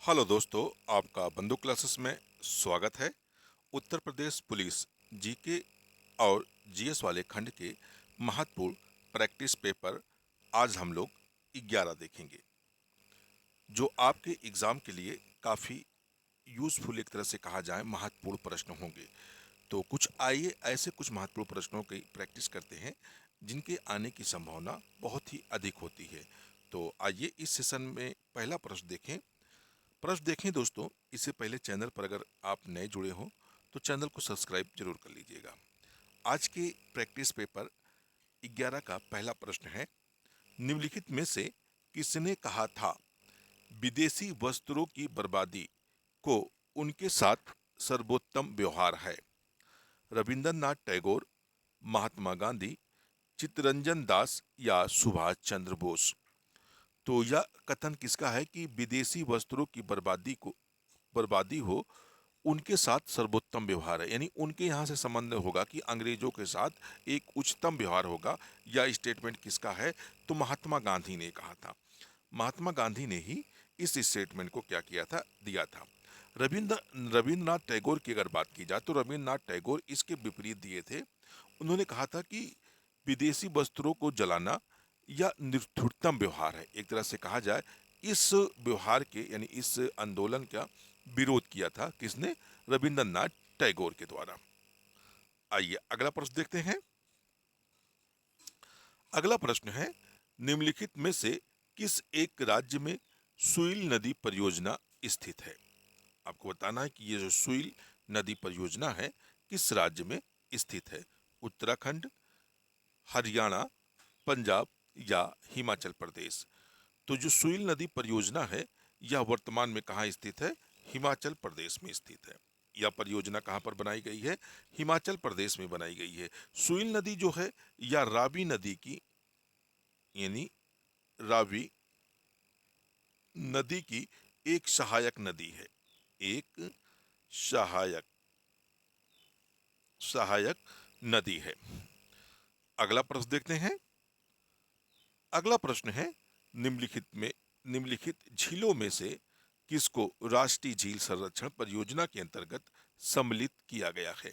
Hello दोस्तों, आपका बंदूक क्लासेस में स्वागत है। उत्तर प्रदेश पुलिस जीके और जीएस वाले खंड के महत्वपूर्ण प्रैक्टिस पेपर आज हम लोग 11 देखेंगे, जो आपके एग्ज़ाम के लिए काफ़ी यूज़फुल, एक तरह से कहा जाए महत्वपूर्ण प्रश्न होंगे। तो कुछ आइए ऐसे कुछ महत्वपूर्ण प्रश्नों की प्रैक्टिस करते हैं जिनके आने की संभावना बहुत ही अधिक होती है। तो आइए इस सेशन में पहला प्रश्न देखें दोस्तों। इससे पहले चैनल पर अगर आप नए जुड़े हों तो चैनल को सब्सक्राइब जरूर कर लीजिएगा। आज के प्रैक्टिस पेपर 11 का पहला प्रश्न है, निम्नलिखित में से किसने कहा था विदेशी वस्त्रों की बर्बादी को उनके साथ सर्वोत्तम व्यवहार है? रविंद्रनाथ टैगोर, महात्मा गांधी, चित्तरंजन दास या सुभाष चंद्र बोस? तो यह कथन किसका है कि विदेशी वस्त्रों की बर्बादी हो उनके साथ सर्वोत्तम व्यवहार है, यानी उनके यहाँ से संबंध होगा कि अंग्रेजों के साथ एक उच्चतम व्यवहार होगा। यह स्टेटमेंट किसका है? तो महात्मा गांधी ने कहा था। महात्मा गांधी ने ही इस स्टेटमेंट को क्या किया था, दिया था। रविंद्रनाथ टैगोर की अगर बात की जाए तो रविंद्रनाथ टैगोर इसके विपरीत दिए थे। उन्होंने कहा था कि विदेशी वस्त्रों को जलाना यह निष्ठुरतम व्यवहार है। एक तरह से कहा जाए इस व्यवहार के यानी इस आंदोलन का विरोध किया था किसने? रविंद्रनाथ टैगोर के द्वारा। आइए अगला प्रश्न देखते हैं। अगला प्रश्न है, निम्नलिखित में से किस एक राज्य में सुइल नदी परियोजना स्थित है? आपको बताना है कि ये जो सुइल नदी परियोजना है किस राज्य में स्थित है। उत्तराखंड, हरियाणा, पंजाब या हिमाचल प्रदेश? तो जो सुइल नदी परियोजना है यह वर्तमान में कहाँ स्थित है? हिमाचल प्रदेश में स्थित है। यह परियोजना कहाँ पर बनाई गई है? हिमाचल प्रदेश में बनाई गई है। सुइल नदी जो है यह रावी नदी की, यानी रावी नदी की एक सहायक नदी है। एक सहायक सहायक नदी है। अगला प्रश्न देखते हैं। अगला प्रश्न है, निम्नलिखित झीलों में से किसको राष्ट्रीय झील संरक्षण परियोजना के अंतर्गत सम्मिलित किया गया है?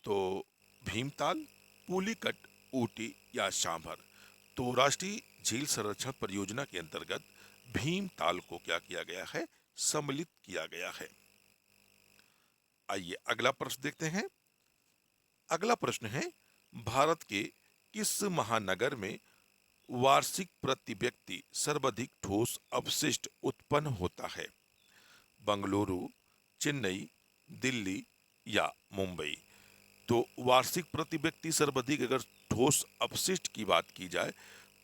तो भीमताल, पुलिकट, ऊटी या सांभर? तो राष्ट्रीय झील संरक्षण परियोजना के अंतर्गत भीमताल को क्या किया गया है? सम्मिलित किया गया है। आइए अगला प्रश्न देखते हैं। अगला प्रश्न है, भारत के किस महानगर में वार्षिक प्रति व्यक्ति सर्वाधिक ठोस अपशिष्ट उत्पन्न होता है? बंगलुरु, चेन्नई, दिल्ली या मुंबई? तो वार्षिक प्रति व्यक्ति सर्वाधिक अगर ठोस अपशिष्ट की बात की जाए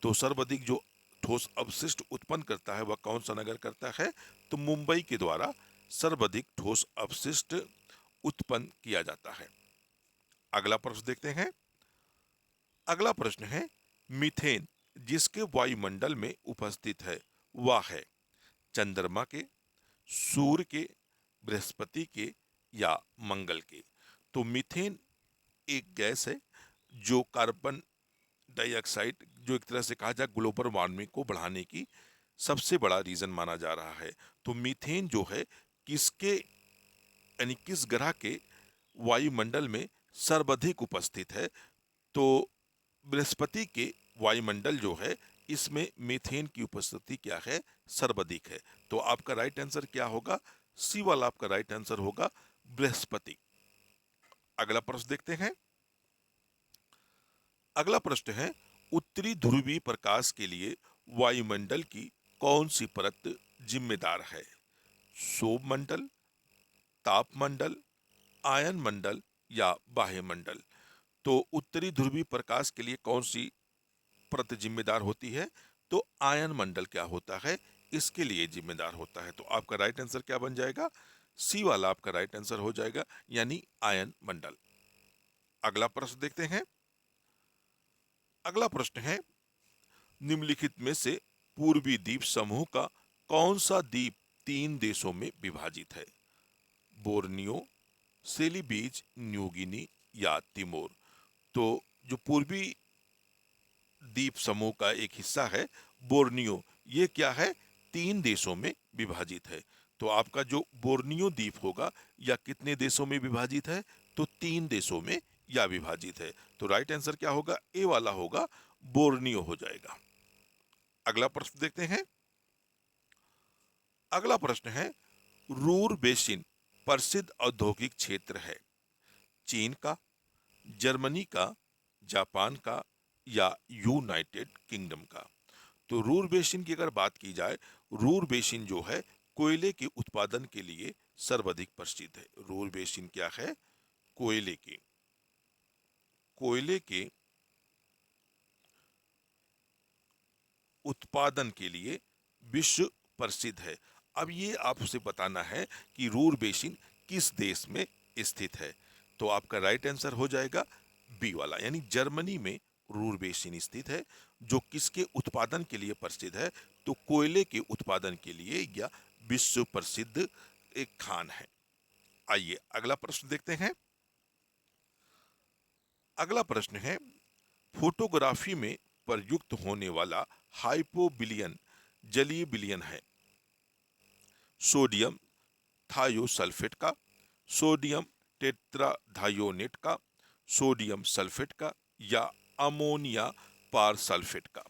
तो सर्वाधिक जो ठोस अपशिष्ट उत्पन्न करता है वह कौन सा नगर करता है? तो मुंबई के द्वारा सर्वाधिक ठोस अपशिष्ट उत्पन्न किया जाता है। अगला प्रश्न देखते हैं। अगला प्रश्न है, मीथेन जिसके वायुमंडल में उपस्थित है वह है चंद्रमा के, सूर्य के, बृहस्पति के या मंगल के? तो मीथेन एक गैस है जो कार्बन डाइऑक्साइड, जो एक तरह से कहा जाए ग्लोबल वार्मिंग को बढ़ाने की सबसे बड़ा रीजन माना जा रहा है। तो मीथेन जो है किसके, यानी किस ग्रह के वायुमंडल में सर्वाधिक उपस्थित है? तो बृहस्पति के वायुमंडल जो है इसमें मीथेन की उपस्थिति क्या है? सर्वाधिक है। तो आपका राइट आंसर क्या होगा? सी वाला आपका राइट आंसर होगा, बृहस्पति। अगला प्रश्न देखते हैं। अगला प्रश्न है, उत्तरी ध्रुवीय प्रकाश के लिए वायुमंडल की कौन सी परत जिम्मेदार है? सौरमंडल, तापमंडल, आयन मंडल या बाह्य मंडल? तो उत्तरी ध्रुवीय प्रकाश के लिए कौन सी परत जिम्मेदार होती है? तो आयन मंडल क्या होता है, इसके लिए जिम्मेदार होता है। तो आपका राइट आंसर क्या बन जाएगा? सी वाला आपका राइट आंसर हो जाएगा, यानी आयन मंडल। अगला प्रश्न देखते हैं। अगला प्रश्न है, निम्नलिखित में से पूर्वी द्वीप समूह का कौन सा द्वीप 3 देशों में विभाजित है? बोर्नियो, सेलिबीज, न्यू गिनी या तिमोर? तो जो पूर्वी द्वीप समूह का एक हिस्सा है बोर्नियो, ये क्या है? 3 देशों में विभाजित है। तो आपका जो बोर्नियो द्वीप होगा या कितने देशों में विभाजित है, तो 3 देशों में या विभाजित है। तो राइट आंसर क्या होगा, ए वाला होगा, बोर्नियो हो जाएगा। अगला प्रश्न देखते हैं। अगला प्रश्न है, रूर बेसिन प्रसिद्ध औद्योगिक क्षेत्र है, चीन का, जर्मनी का, जापान का या यूनाइटेड किंगडम का। तो रूर बेसिन की अगर बात की जाए, रूर बेसिन जो है कोयले के उत्पादन के लिए सर्वाधिक प्रसिद्ध है। रूर बेसिन क्या है, कोयले के उत्पादन के लिए विश्व प्रसिद्ध है। अब ये आपसे बताना है कि रूर बेसिन किस देश में स्थित है। तो आपका राइट आंसर हो जाएगा बी वाला, यानी जर्मनी में रूर बेसिन स्थित है, जो किसके उत्पादन के लिए प्रसिद्ध है, तो कोयले के उत्पादन के लिए यह विश्व प्रसिद्ध एक खान है। आइए अगला प्रश्न देखते हैं। अगला प्रश्न है, फोटोग्राफी में प्रयुक्त होने वाला हाइपोबिलियन जलीय विलयन है, सोडियम थायोसल्फेट का, सोडियम टेट्राथायोनेट का, सोडियम सल्फेट का या अमोनिया पार सल्फेट का।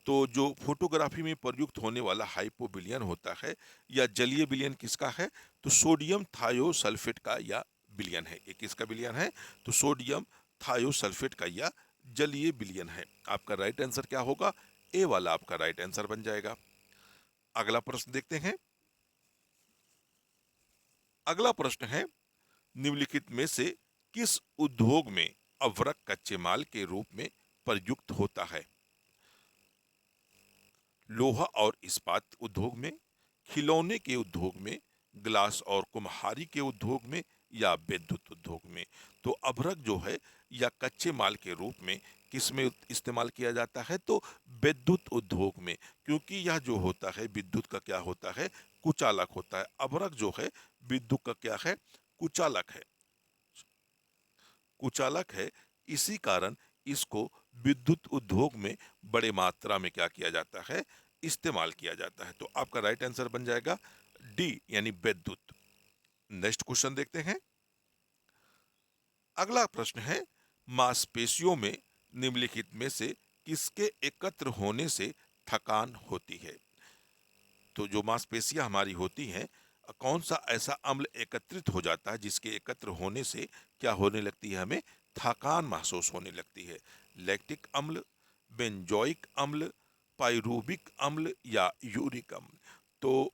तो जो फोटोग्राफी में प्रयुक्त होने वाला हाइपोबिलियन होता है या जलीय विलयन किसका है, तो सोडियम थायोसल्फेट का या विलयन है। ये किसका विलयन है, तो सोडियम थायोसल्फेट का या जलीय विलयन है। आपका राइट आंसर क्या होगा, ए वाला आपका राइट आंसर बन जाएगा। अगला प्रश्न देखते हैं। अगला प्रश्न है, निम्नलिखित में से किस उद्योग में अभ्रक कच्चे माल के रूप में प्रयुक्त होता है, लोहा और इस्पात उद्योग में, खिलौने के उद्योग में, ग्लास और कुम्हारी के उद्योग में या विद्युत उद्योग में। तो अभ्रक जो है या कच्चे माल के रूप में किस में इस्तेमाल किया जाता है, तो विद्युत उद्योग में, क्योंकि यह जो होता है विद्युत का क्या होता है, कुचालक होता है। अभ्रक जो है विद्युत का क्या है, कुचालक है, कुचालक है। इसी कारण इसको विद्युत उद्योग में बड़े मात्रा में क्या किया जाता है, इस्तेमाल किया जाता है। तो आपका राइट आंसर बन जाएगा डी, यानी विद्युत। नेक्स्ट क्वेश्चन देखते हैं। अगला प्रश्न है, मांसपेशियों में निम्नलिखित में से किसके एकत्र होने से थकान होती है। तो जो मांसपेशियां हमारी होती हैं, कौन सा ऐसा अम्ल एकत्रित हो जाता है जिसके एकत्र होने से क्या होने लगती है, हमें थकान महसूस होने लगती है। लैक्टिक अम्ल, बेंजोइक अम्ल, पाइरूबिक अम्ल या यूरिक अम्ल। तो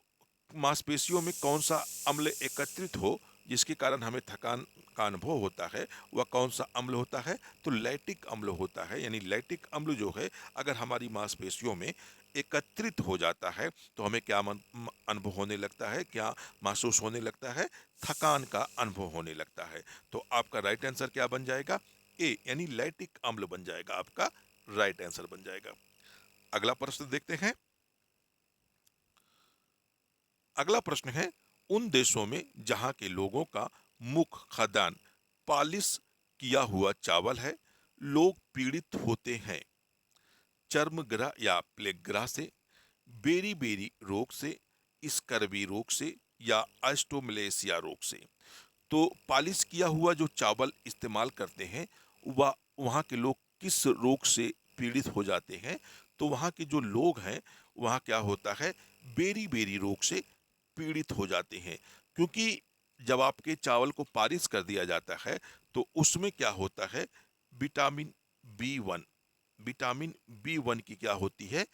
मांसपेशियों में कौन सा अम्ल एकत्रित हो जिसके कारण हमें थकान का अनुभव होता है, वह कौन सा अम्ल होता है, तो लैक्टिक अम्ल होता है। यानी लैक्टिक अम्ल जो है अगर हमारी मांसपेशियों में एकत्रित हो जाता है तो हमें क्या अनुभव होने लगता है, क्या महसूस होने लगता है, थकान का अनुभव होने लगता है। तो आपका राइट आंसर क्या बन जाएगा, ए, यानी लैक्टिक अम्ल बन जाएगा, आपका राइट आंसर बन जाएगा। अगला प्रश्न देखते हैं। अगला प्रश्न है, उन देशों में जहां के लोगों का मुख्य खाद्यान्न पालिश किया हुआ चावल है, लोग पीड़ित होते हैं चर्मग्रह या प्लेग ग्रह से, बेरी बेरी रोग से, स्कर्वी रोग से या अष्टोमलेशिया रोग से। तो पालिश किया हुआ जो चावल इस्तेमाल करते हैं, वह वहाँ के लोग किस रोग से पीड़ित हो जाते हैं, तो वहाँ के जो लोग हैं वहाँ क्या होता है, बेरी बेरी रोग से पीड़ित हो जाते हैं। क्योंकि जब आपके चावल को पालिश कर दिया जाता है तो उसमें क्या होता है, विटामिन बी 1, विटामिन बी 1 की क्या होती है,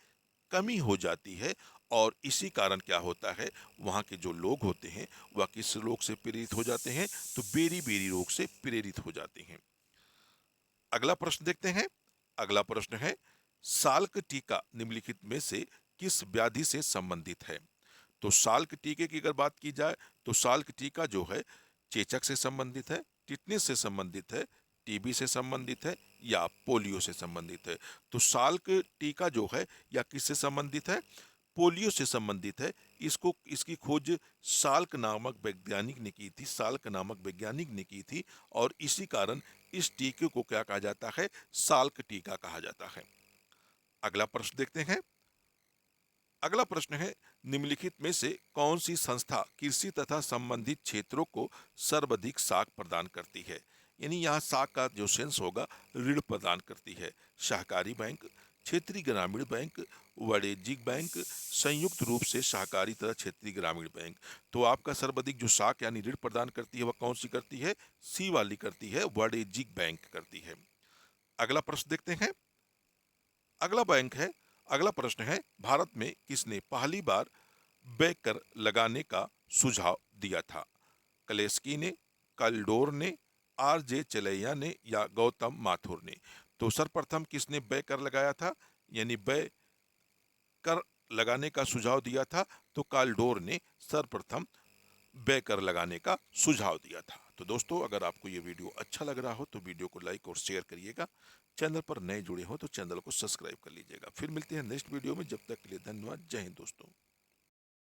कमी हो जाती है। और इसी कारण क्या होता है, वहाँ के जो लोग होते हैं वह किस रोग से पीड़ित हो जाते हैं, तो बेरी बेरी रोग से पीड़ित हो जाते हैं। अगला प्रश्न देखते हैं। अगला प्रश्न है, साल्क टीका निम्नलिखित में से किस व्याधि से संबंधित है। तो साल्क टीके की अगर बात की जाए तो साल्क टीका जो है चेचक से संबंधित है, टिटनेस से संबंधित है, टीबी से संबंधित है या पोलियो से संबंधित है। तो साल्क टीका जो है या किससे संबंधित है, पोलियो से संबंधित है। इसको इसकी खोज साल्क नामक वैज्ञानिक ने की थी, साल्क नामक वैज्ञानिक ने की थी, और इसी कारण इस टीके को क्या कहा जाता है, साल्क टीका कहा जाता है। अगला प्रश्न देखते हैं। अगला प्रश्न है, निम्नलिखित में से कौन सी संस्था कृषि तथा संबंधित क्षेत्रों को सर्वाधिक साख प्रदान करती है? यानी यहाँ साख का जो सेंस होगा, ऋण प्रदान करती है। सहकारी बैंक, क्षेत्रीय ग्रामीण बैंक, वाणिज्यिक बैंक, संयुक्त रूप से सहकारी तथा क्षेत्रीय ग्रामीण बैंक। तो आपका सर्वाधिक जो साख यानी ऋण प्रदान करती है वह कौन सी करती है? सी वाली करती है, वाणिज्यिक बैंक करती है। अगला प्रश्न देखते हैं। अगला बैंक है अगला प्रश्न है, भारत में किसने पहली बार व्यय कर लगाने का सुझाव दिया था? कलेस्की ने, कलडोर ने, आर जे चलैया ने या गौतम माथुर ने? तो सर्वप्रथम किसने व्यय कर लगाया था, यानी व्यय कर लगाने का सुझाव दिया था? तो कालडोर ने सर्वप्रथम व्यय कर लगाने का सुझाव दिया था। तो दोस्तों, अगर आपको ये वीडियो अच्छा लग रहा हो तो वीडियो को लाइक और शेयर करिएगा। चैनल पर नए जुड़े हो तो चैनल को सब्सक्राइब कर लीजिएगा। फिर मिलते हैं नेक्स्ट वीडियो में, जब तक के लिए धन्यवाद। जय हिंद दोस्तों।